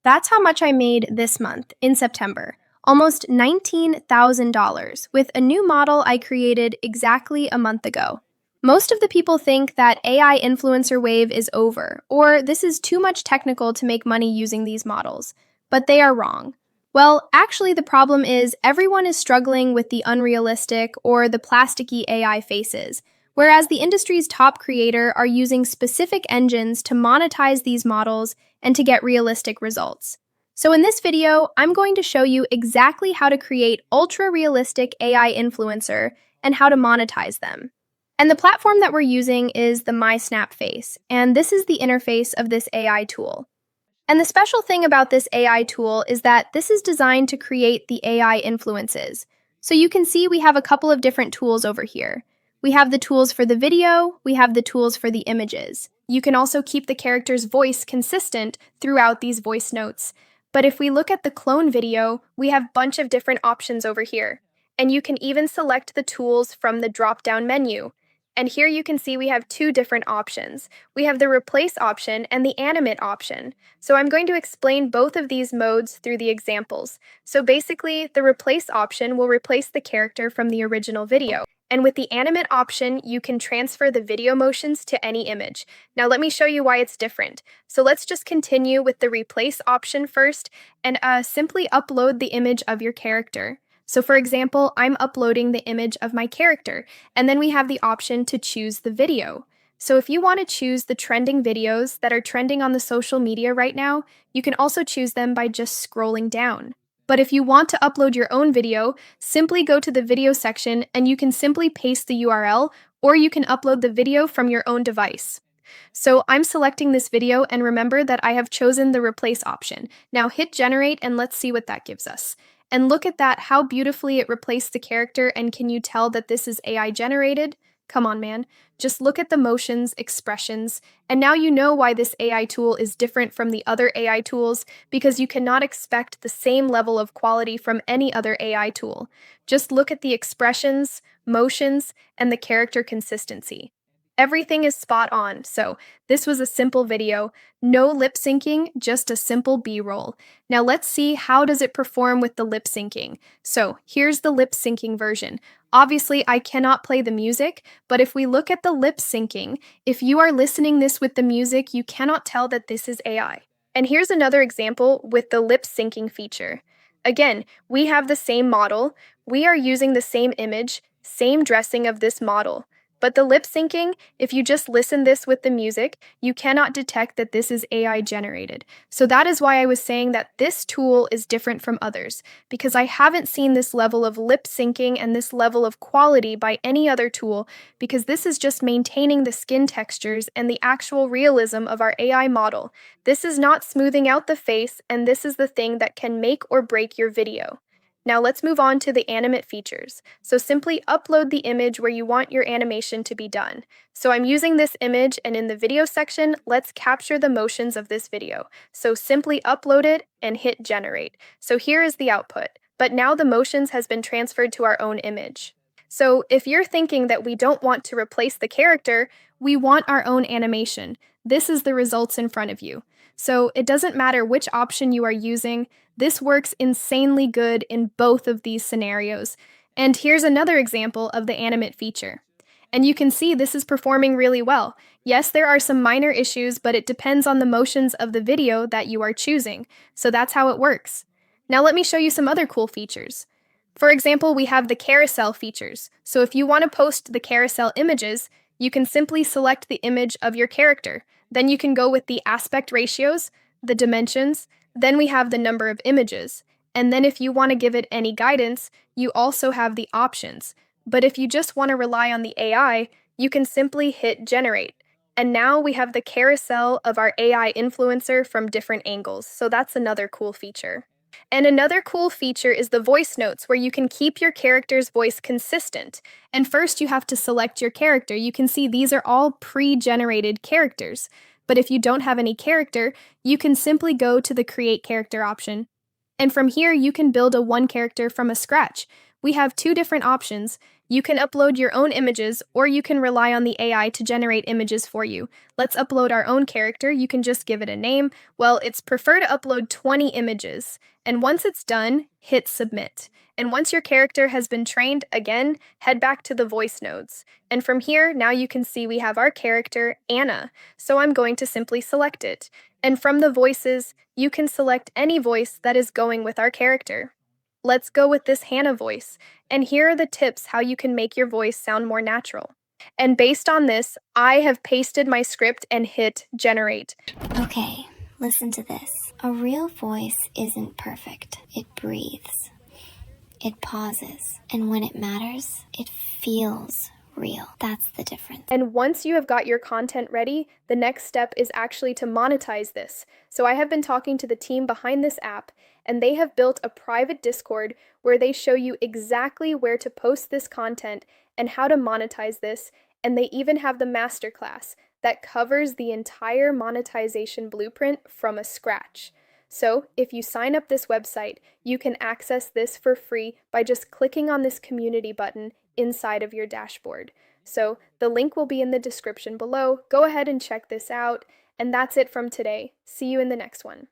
That's how much I made this month in September. Almost $19,000 with a new model I created exactly a month ago. Most of the people think that AI influencer wave is over, or this is too much technical to make money using these models. But they are wrong. Well, actually, the problem is everyone is struggling with the unrealistic or the plasticky AI faces, whereas the industry's top creator are using specific engines to monetize these models and to get realistic results. So in this video, I'm going to show you exactly how to create ultra-realistic AI influencer and how to monetize them. And the platform that we're using is the MySnapFace, and this is the interface of this AI tool. And the special thing about this AI tool is that this is designed to create the AI influences. So you can see we have a couple of different tools over here. We have the tools for the video, we have the tools for the images. You can also keep the character's voice consistent throughout these voice notes. But if we look at the clone video, we have a bunch of different options over here. And you can even select the tools from the drop-down menu. And here you can see we have two different options. We have the replace option and the animate option. So I'm going to explain both of these modes through the examples. So basically, the replace option will replace the character from the original video. And with the animate option, you can transfer the video motions to any image. Now let me show you why it's different. So let's just continue with the replace option first and simply upload the image of your character. So for example, I'm uploading the image of my character, and then we have the option to choose the video. So if you want to choose the trending videos that are trending on the social media right now, you can also choose them by just scrolling down. But if you want to upload your own video, simply go to the video section and you can simply paste the URL, or you can upload the video from your own device. So I'm selecting this video, and remember that I have chosen the replace option. Now hit generate and let's see what that gives us. And look at that, how beautifully it replaced the character, and can you tell that this is AI generated? Come on, man. Just look at the motions, expressions, and now you know why this AI tool is different from the other AI tools, because you cannot expect the same level of quality from any other AI tool. Just look at the expressions, motions, and the character consistency. Everything is spot on, so this was a simple video, no lip syncing, just a simple B-roll. Now let's see how does it perform with the lip syncing. So here's the lip syncing version. Obviously, I cannot play the music, but if we look at the lip syncing, if you are listening this with the music, you cannot tell that this is AI. And here's another example with the lip syncing feature. Again, we have the same model, we are using the same image, same dressing of this model. But the lip syncing, if you just listen this with the music, you cannot detect that this is AI generated. So that is why I was saying that this tool is different from others, because I haven't seen this level of lip syncing and this level of quality by any other tool, because this is just maintaining the skin textures and the actual realism of our AI model. This is not smoothing out the face, and this is the thing that can make or break your video. Now let's move on to the animate features. So simply upload the image where you want your animation to be done. So I'm using this image, and in the video section, let's capture the motions of this video. So simply upload it and hit generate. So here is the output, but now the motions has been transferred to our own image. So if you're thinking that we don't want to replace the character, we want our own animation. This is the results in front of you. So it doesn't matter which option you are using, this works insanely good in both of these scenarios. And here's another example of the animate feature. And you can see this is performing really well. Yes, there are some minor issues, but it depends on the motions of the video that you are choosing. So that's how it works. Now let me show you some other cool features. For example, we have the carousel features. So if you want to post the carousel images, you can simply select the image of your character. Then you can go with the aspect ratios, the dimensions, then we have the number of images. And then if you want to give it any guidance, you also have the options. But if you just want to rely on the AI, you can simply hit generate. And now we have the carousel of our AI influencer from different angles. So that's another cool feature. And another cool feature is the voice notes, where you can keep your character's voice consistent. And first you have to select your character. You can see these are all pre-generated characters. But if you don't have any character, you can simply go to the Create Character option. And from here, you can build a one character from a scratch. We have two different options. You can upload your own images, or you can rely on the AI to generate images for you. Let's upload our own character. You can just give it a name. Well, it's prefer to upload 20 images. And once it's done, hit submit. And once your character has been trained, again, head back to the voice nodes. And from here, now you can see we have our character, Anna. So I'm going to simply select it. And from the voices, you can select any voice that is going with our character. Let's go with this Hannah voice. And here are the tips how you can make your voice sound more natural. And based on this, I have pasted my script and hit generate. Okay, listen to this. A real voice isn't perfect. It breathes. It pauses. And when it matters, it feels real. That's the difference. And once you have got your content ready, the next step is actually to monetize this. So I have been talking to the team behind this app, and they have built a private Discord where they show you exactly where to post this content and how to monetize this, and they even have the masterclass that covers the entire monetization blueprint from a scratch. So if you sign up this website, you can access this for free by just clicking on this community button inside of your dashboard. So the link will be in the description below. Go ahead and check this out. And that's it from today. See you in the next one.